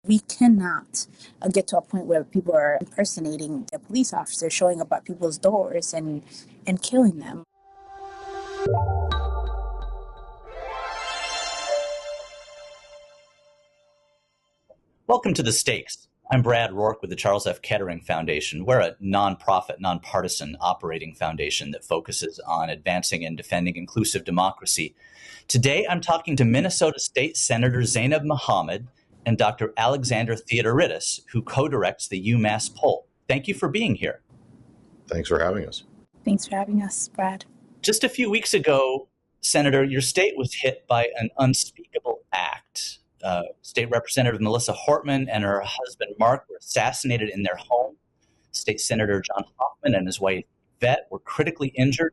We cannot get to a point where people are impersonating the police officers, showing up at people's doors and killing them. Welcome to The Stakes. I'm Brad Rourke with the Charles F. Kettering Foundation. We're a nonprofit, nonpartisan operating foundation that focuses on advancing and defending inclusive democracy. Today, I'm talking to Minnesota State Senator Zaynab Mohamed and Dr. Alexander Theodoridis, who co-directs the UMass poll. Thank you for being here. Thanks for having us. Thanks for having us, Brad. Just a few weeks ago, Senator, your state was hit by an unspeakable act. State Representative Melissa Hortman and her husband Mark were assassinated in their home. State Senator John Hoffman and his wife Yvette were critically injured.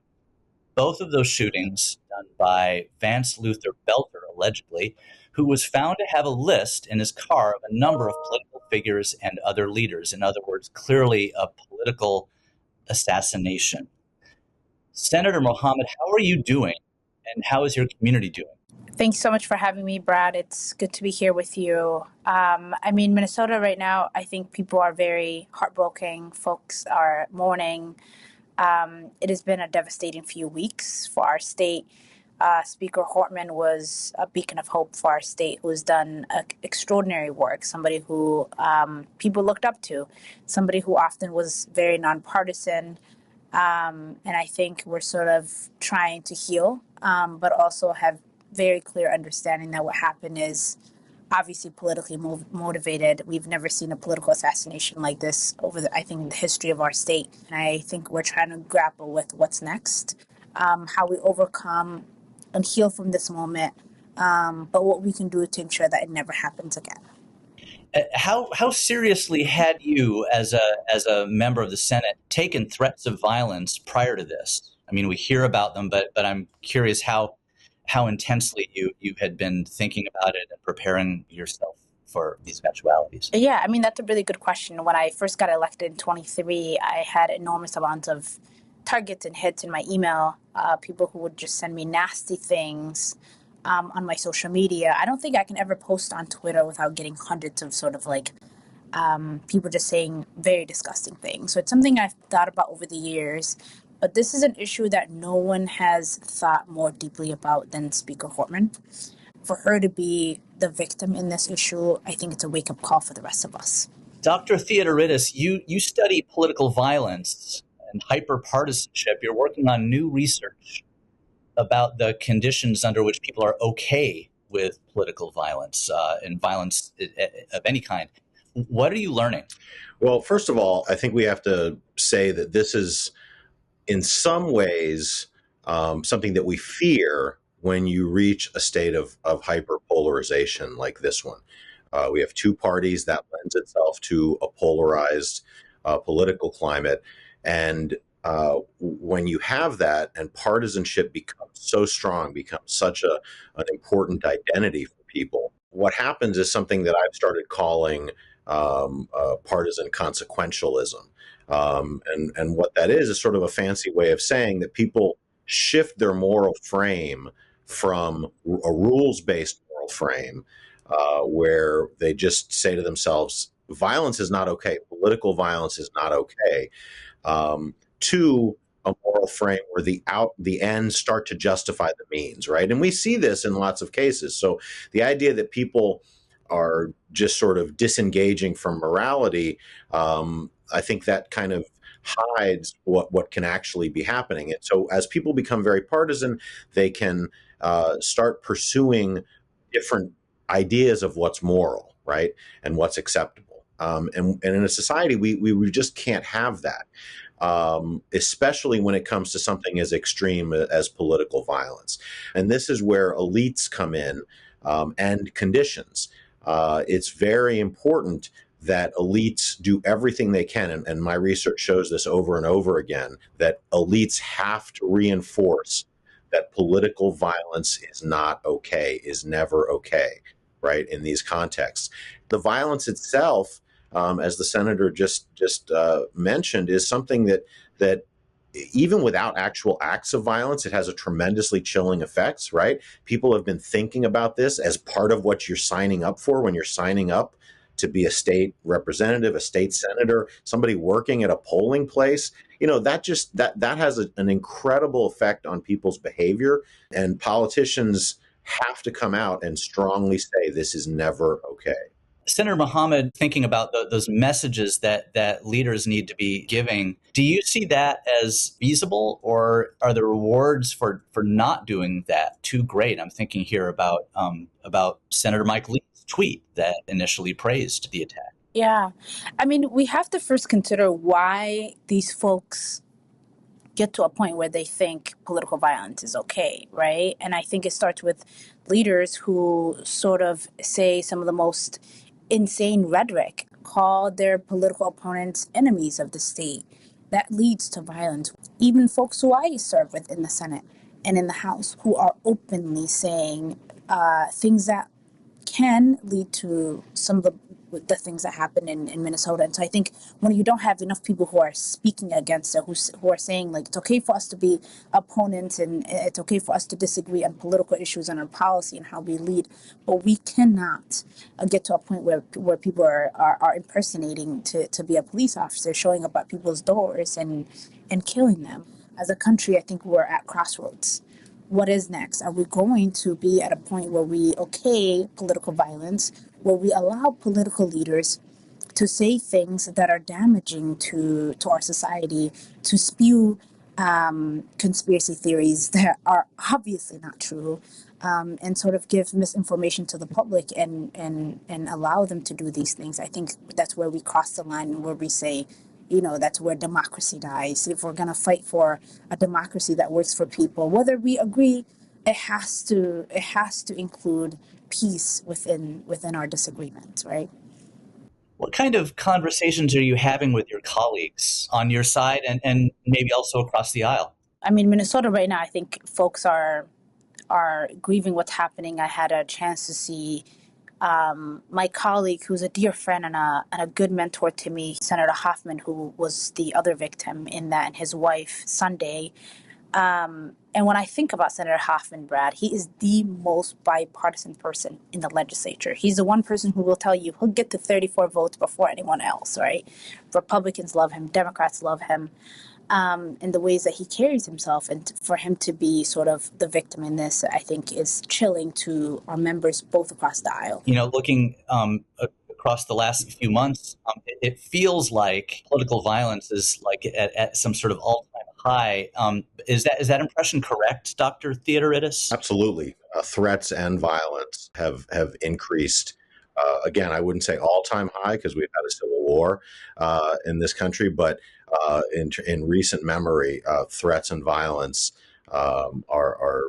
Both of those shootings done by Vance Luther Belter, allegedly, who was found to have a list in his car of a number of political figures and other leaders. In other words, clearly a political assassination. Senator Mohamed, how are you doing? And how is your community doing? Thanks so much for having me, Brad. It's good to be here with you. Minnesota right now, I think people are very heartbroken. Folks are mourning. It has been a devastating few weeks for our state. Speaker Hortman was a beacon of hope for our state, who's done extraordinary work, somebody who people looked up to, somebody who often was very nonpartisan. And I think we're sort of trying to heal, but also have very clear understanding that what happened is obviously politically motivated. We've never seen a political assassination like this over the history of our state. And I think we're trying to grapple with what's next, how we overcome and heal from this moment, but what we can do to ensure that it never happens again. How seriously had you, as a member of the Senate, taken threats of violence prior to this? I mean, we hear about them, but I'm curious how intensely you had been thinking about it and preparing yourself for these eventualities. Yeah, that's a really good question. When I first got elected in 23, I had enormous amounts of targets and hits in my email, people who would just send me nasty things on my social media. I don't think I can ever post on Twitter without getting hundreds of sort of people just saying very disgusting things. So it's something I've thought about over the years. But this is an issue that no one has thought more deeply about than Speaker Hortman. For her to be the victim in this issue, I think it's a wake-up call for the rest of us. Dr. Theodoridis, you study political violence and hyperpartisanship. You're working on new research about the conditions under which people are okay with political violence and violence of any kind. What are you learning? Well, first of all, I think we have to say that this is, in some ways, something that we fear when you reach a state of hyperpolarization like this one. We have two parties. That lends itself to a polarized political climate. And when you have that and partisanship becomes so strong, becomes such an important identity for people, what happens is something that I've started calling partisan consequentialism. And what that is sort of a fancy way of saying that people shift their moral frame from a rules-based moral frame where they just say to themselves, violence is not okay, political violence is not okay, to a moral frame where the ends start to justify the means, right? And we see this in lots of cases. So the idea that people are just sort of disengaging from morality, I think that kind of hides what can actually be happening. And so as people become very partisan, they can start pursuing different ideas of what's moral, right, and what's acceptable. And in a society, we just can't have that, especially when it comes to something as extreme as political violence. And this is where elites come in and conditions. It's very important that elites do everything they can, and my research shows this over and over again, that elites have to reinforce that political violence is not okay, is never okay, right, in these contexts. The violence itself, as the senator just mentioned, is something that even without actual acts of violence, it has a tremendously chilling effects, right? People have been thinking about this as part of what you're signing up for when you're signing up to be a state representative, a state senator, somebody working at a polling place. That has an incredible effect on people's behavior, and politicians have to come out and strongly say this is never okay. Senator Mohamed, thinking about those messages that leaders need to be giving, do you see that as feasible, or are the rewards for not doing that too great? I'm thinking here about Senator Mike Lee's tweet that initially praised the attack. Yeah. I mean, we have to first consider why these folks get to a point where they think political violence is okay, right? And I think it starts with leaders who sort of say some of the most insane rhetoric, call their political opponents enemies of the state. That leads to violence. Even folks who I serve with in the Senate and in the House who are openly saying things that can lead to some of the things that happen in Minnesota. And so I think when you don't have enough people who are speaking against it, who are saying, like, it's okay for us to be opponents and it's okay for us to disagree on political issues and on policy and how we lead, but we cannot get to a point where people are impersonating to be a police officer, showing up at people's doors and killing them. As a country, I think we're at crossroads. What is next? Are we going to be at a point where we okay political violence, where we allow political leaders to say things that are damaging to our society, to spew conspiracy theories that are obviously not true, and sort of give misinformation to the public and allow them to do these things? I think that's where we cross the line, where we say, that's where democracy dies. If we're going to fight for a democracy that works for people, whether we agree, it has to include peace within our disagreements, right? What kind of conversations are you having with your colleagues on your side and maybe also across the aisle? I mean, Minnesota right now, I think folks are grieving what's happening. I had a chance to see my colleague, who's a dear friend and a good mentor to me, Senator Hoffman, who was the other victim in that, and his wife, Sunday. And when I think about Senator Hoffman, Brad, he is the most bipartisan person in the legislature. He's the one person who will tell you he'll get to 34 votes before anyone else, right? Republicans love him. Democrats love him. In the ways that he carries himself, and for him to be sort of the victim in this, I think is chilling to our members both across the aisle. Looking across the last few months, it feels like political violence is like at some sort of all-time high. Is that impression correct, Dr. Theodoridis? Absolutely. Threats and violence have increased. Again, I wouldn't say all-time high because we've had a civil war in this country, but in recent memory, threats and violence are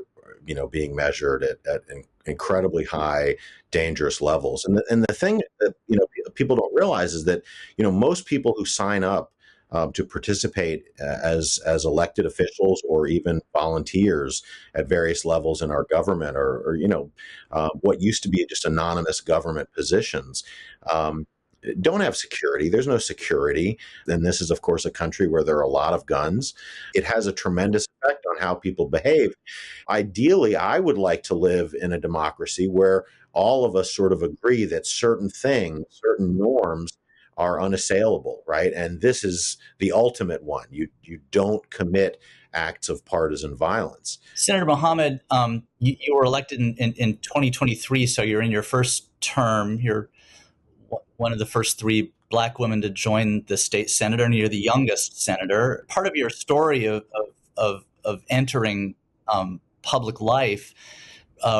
being measured at incredibly high, dangerous levels. And the thing that people don't realize is that most people who sign up to participate as elected officials or even volunteers at various levels in our government, or what used to be just anonymous government positions, don't have security. There's no security. And this is, of course, a country where there are a lot of guns. It has a tremendous effect on how people behave. Ideally, I would like to live in a democracy where all of us sort of agree that certain things, certain norms are unassailable, right? And this is the ultimate one. You don't commit acts of partisan violence. Senator Mohamed, you were elected in 2023, so you're in your first term. You're one of the first 3 Black women to join the state Senate, and you're the youngest senator. Part of your story of entering public life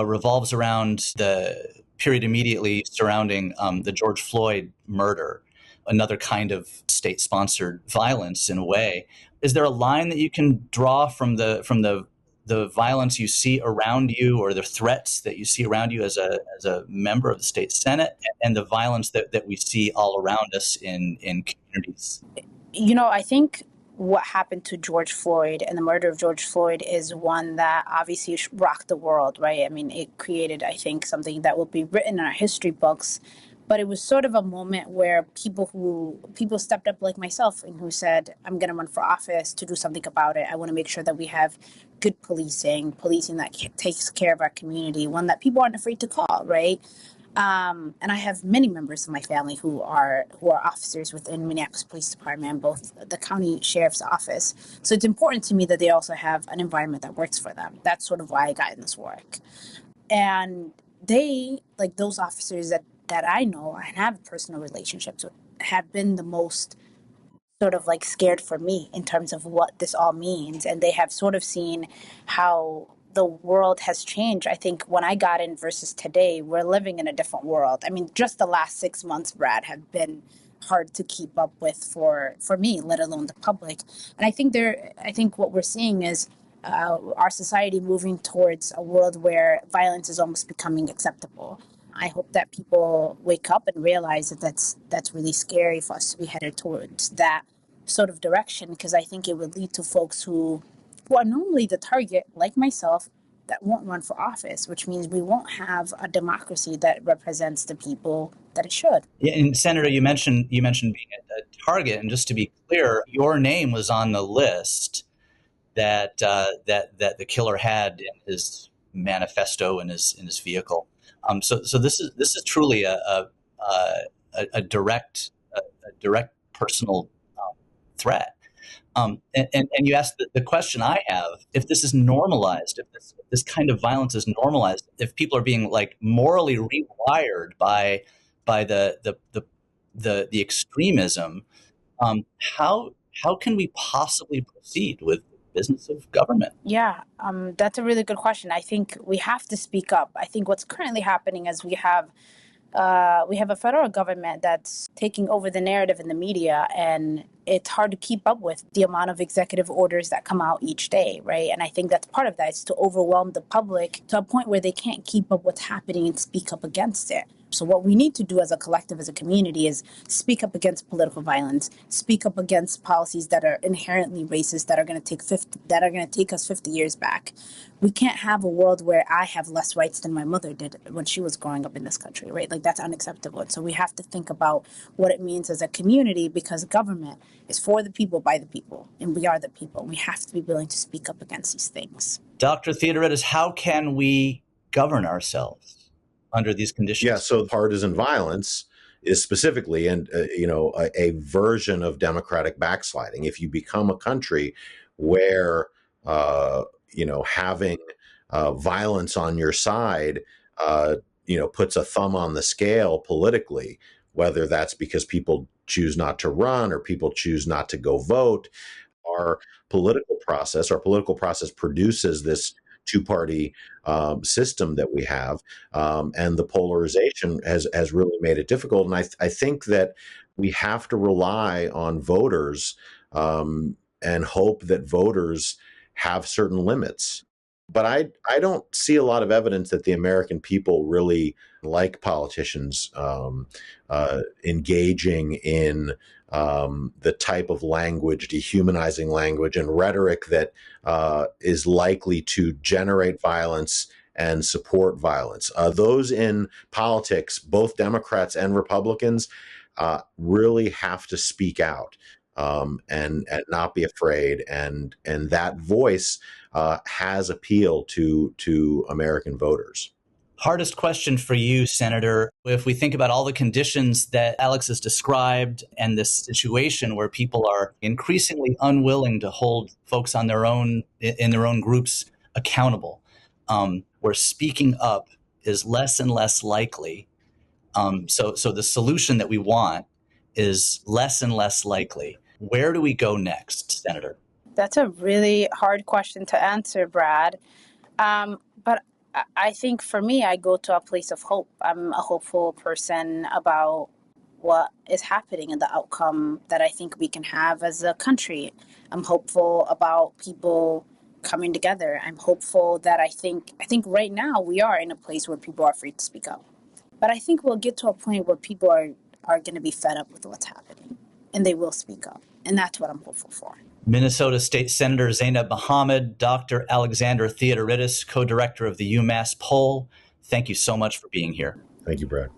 revolves around the period immediately surrounding the George Floyd murder, another kind of state-sponsored violence in a way. Is there a line that you can draw from the violence you see around you, or the threats that you see around you as a member of the state Senate, and the violence that we see all around us in communities? I think what happened to George Floyd and the murder of George Floyd is one that obviously rocked the world, right? I mean, it created, I think, something that will be written in our history books. But it was sort of a moment where people stepped up, like myself, and who said, I'm going to run for office to do something about it. I want to make sure that we have good policing that takes care of our community, one that people aren't afraid to call, right? And I have many members of my family who are officers within Minneapolis Police Department, both the county sheriff's office. So it's important to me that they also have an environment that works for them. That's sort of why I got in this work. And they, like those officers that I know and have personal relationships with, have been the most sort of like scared for me in terms of what this all means. And they have sort of seen how the world has changed. I think when I got in versus today, we're living in a different world. I mean, just the last 6 months, Brad, have been hard to keep up with for me, let alone the public. And I think what we're seeing is our society moving towards a world where violence is almost becoming acceptable. I hope that people wake up and realize that that's really scary for us to be headed towards that sort of direction, because I think it would lead to folks who are normally the target, like myself, that won't run for office, which means we won't have a democracy that represents the people that it should. Yeah, and Senator, you mentioned being a target, and just to be clear, your name was on the list that the killer had in his manifesto in his vehicle. So this is truly a direct personal threat. And you asked the question I have: if this is normalized, if this kind of violence is normalized, if people are being like morally rewired by the extremism, how can we possibly proceed with business of government? Yeah, that's a really good question. I think we have to speak up. I think what's currently happening is we have a federal government that's taking over the narrative in the media, and it's hard to keep up with the amount of executive orders that come out each day, right? And I think that's part of that, is to overwhelm the public to a point where they can't keep up what's happening and speak up against it. So what we need to do as a collective, as a community, is speak up against political violence, speak up against policies that are inherently racist, that are going to take us 50 years back. We can't have a world where I have less rights than my mother did when she was growing up in this country, right? Like, that's unacceptable. And so we have to think about what it means as a community, because government is for the people, by the people, and we are the people. We have to be willing to speak up against these things. Dr. Theodoridis, how can we govern ourselves under these conditions? Yeah, so partisan violence is specifically a version of democratic backsliding. If you become a country where having violence on your side puts a thumb on the scale politically, whether that's because people choose not to run or people choose not to go vote, our political process produces this two-party system that we have, and the polarization has really made it difficult. And I think that we have to rely on voters and hope that voters have certain limits. But I don't see a lot of evidence that the American people really like politicians engaging in the type of language, dehumanizing language and rhetoric that is likely to generate violence and support violence. Those in politics, both Democrats and Republicans, really have to speak out and not be afraid. And that voice has appeal to American voters. Hardest question for you, Senator. If we think about all the conditions that Alex has described and this situation where people are increasingly unwilling to hold folks on in their own groups accountable, where speaking up is less and less likely. So the solution that we want is less and less likely. Where do we go next, Senator? That's a really hard question to answer, Brad. But I think for me, I go to a place of hope. I'm a hopeful person about what is happening and the outcome that I think we can have as a country. I'm hopeful about people coming together. I'm hopeful that I think right now we are in a place where people are free to speak up. But I think we'll get to a point where people are going to be fed up with what's happening, and they will speak up. And that's what I'm hopeful for. Minnesota State Senator Zaynab Mohamed, Dr. Alexander Theodoridis, co-director of the UMass poll. Thank you so much for being here. Thank you, Brad.